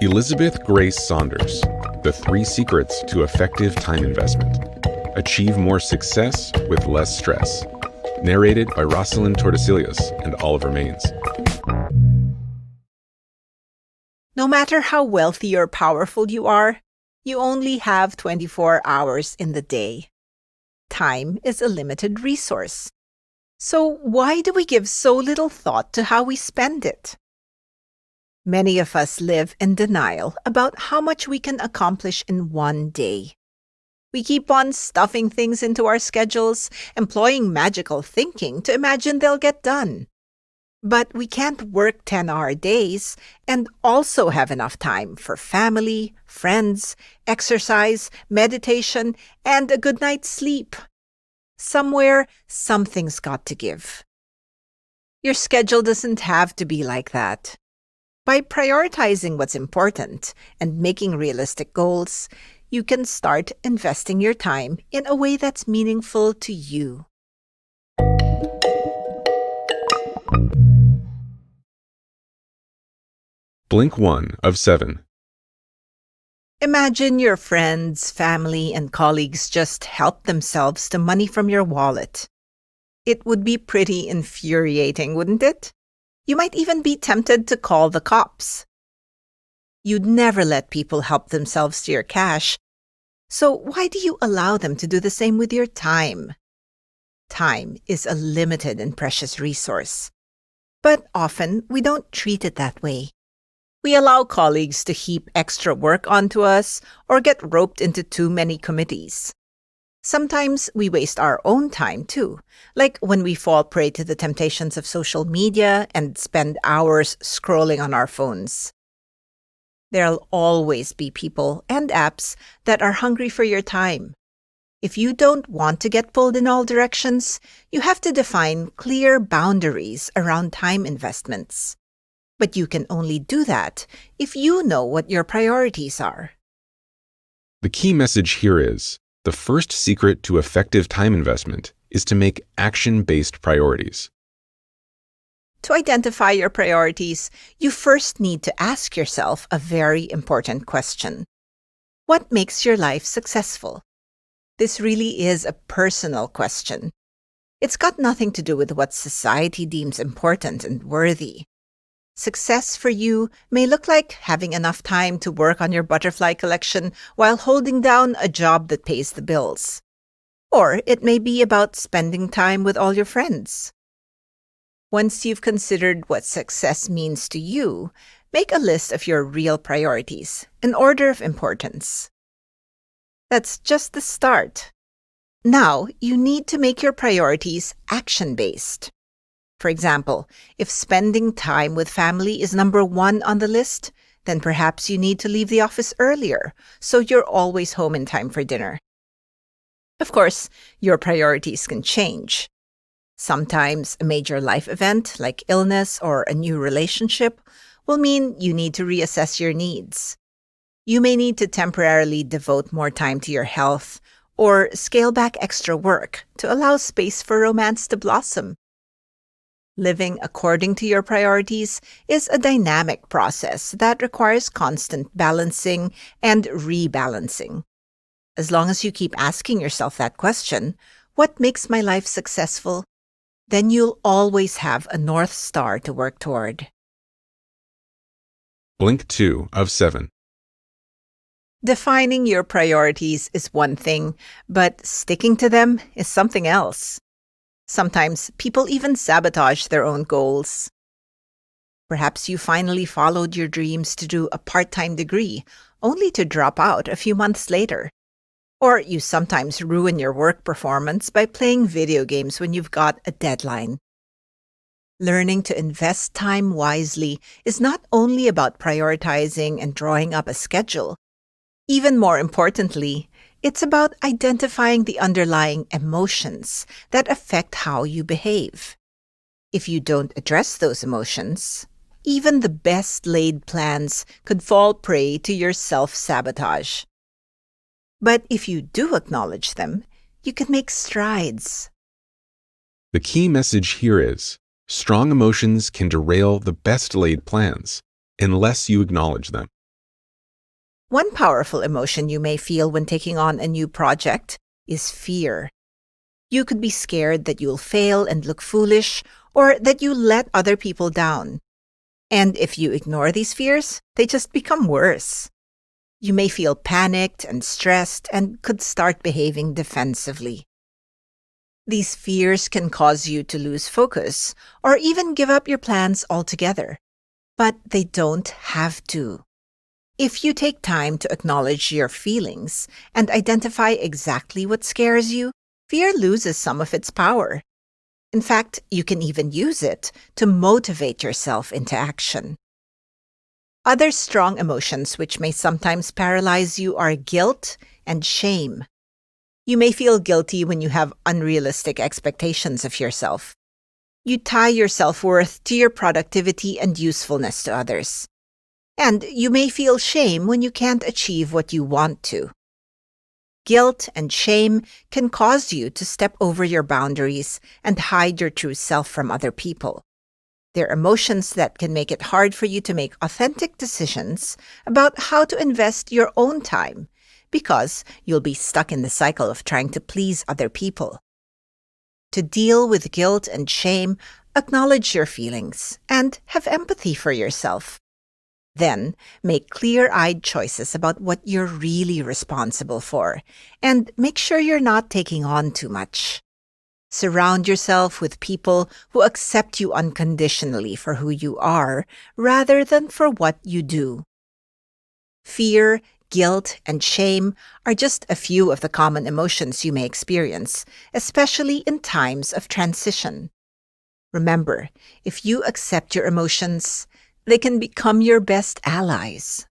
Elizabeth Grace Saunders, The 3 Secrets to Effective Time Investment. Achieve more success with less stress. Narrated by Rosalind Tordesillas and Oliver Maines. No matter how wealthy or powerful you are, you only have 24 hours in the day. Time is a limited resource. So why do we give so little thought to how we spend it? Many of us live in denial about how much we can accomplish in one day. We keep on stuffing things into our schedules, employing magical thinking to imagine they'll get done. But we can't work 10-hour days and also have enough time for family, friends, exercise, meditation, and a good night's sleep. Somewhere, something's got to give. Your schedule doesn't have to be like that. By prioritizing what's important and making realistic goals, you can start investing your time in a way that's meaningful to you. Blink 1 of 7. Imagine your friends, family, and colleagues just help themselves to money from your wallet. It would be pretty infuriating, wouldn't it? You might even be tempted to call the cops. You'd never let people help themselves to your cash. So why do you allow them to do the same with your time? Time is a limited and precious resource. But often we don't treat it that way. We allow colleagues to heap extra work onto us or get roped into too many committees. Sometimes we waste our own time too, like when we fall prey to the temptations of social media and spend hours scrolling on our phones. There'll always be people and apps that are hungry for your time. If you don't want to get pulled in all directions, you have to define clear boundaries around time investments. But you can only do that if you know what your priorities are. The key message here is, the first secret to effective time investment is to make action-based priorities. To identify your priorities, you first need to ask yourself a very important question. What makes your life successful? This really is a personal question. It's got nothing to do with what society deems important and worthy. Success for you may look like having enough time to work on your butterfly collection while holding down a job that pays the bills. Or it may be about spending time with all your friends. Once you've considered what success means to you, make a list of your real priorities in order of importance. That's just the start. Now, you need to make your priorities action-based. For example, if spending time with family is number 1 on the list, then perhaps you need to leave the office earlier, so you're always home in time for dinner. Of course, your priorities can change. Sometimes a major life event, like illness or a new relationship, will mean you need to reassess your needs. You may need to temporarily devote more time to your health or scale back extra work to allow space for romance to blossom. Living according to your priorities is a dynamic process that requires constant balancing and rebalancing. As long as you keep asking yourself that question, what makes my life successful? Then you'll always have a North Star to work toward. Blink 2 of 7. Defining your priorities is one thing, but sticking to them is something else. Sometimes people even sabotage their own goals. Perhaps you finally followed your dreams to do a part-time degree, only to drop out a few months later. Or you sometimes ruin your work performance by playing video games when you've got a deadline. Learning to invest time wisely is not only about prioritizing and drawing up a schedule. Even more importantly, it's about identifying the underlying emotions that affect how you behave. If you don't address those emotions, even the best-laid plans could fall prey to your self-sabotage. But if you do acknowledge them, you can make strides. The key message here is, strong emotions can derail the best-laid plans. unless you acknowledge them. One powerful emotion you may feel when taking on a new project is fear. You could be scared that you'll fail and look foolish, or that you let other people down. And if you ignore these fears, they just become worse. You may feel panicked and stressed and could start behaving defensively. These fears can cause you to lose focus or even give up your plans altogether. But they don't have to. If you take time to acknowledge your feelings and identify exactly what scares you, fear loses some of its power. In fact, you can even use it to motivate yourself into action. Other strong emotions which may sometimes paralyze you are guilt and shame. You may feel guilty when you have unrealistic expectations of yourself. You tie your self-worth to your productivity and usefulness to others. And you may feel shame when you can't achieve what you want to. Guilt and shame can cause you to step over your boundaries and hide your true self from other people. They're emotions that can make it hard for you to make authentic decisions about how to invest your own time, because you'll be stuck in the cycle of trying to please other people. To deal with guilt and shame, acknowledge your feelings and have empathy for yourself. Then, make clear-eyed choices about what you're really responsible for, and make sure you're not taking on too much. Surround yourself with people who accept you unconditionally for who you are, rather than for what you do. Fear, guilt, and shame are just a few of the common emotions you may experience, especially in times of transition. Remember, if you accept your emotions, they can become your best allies.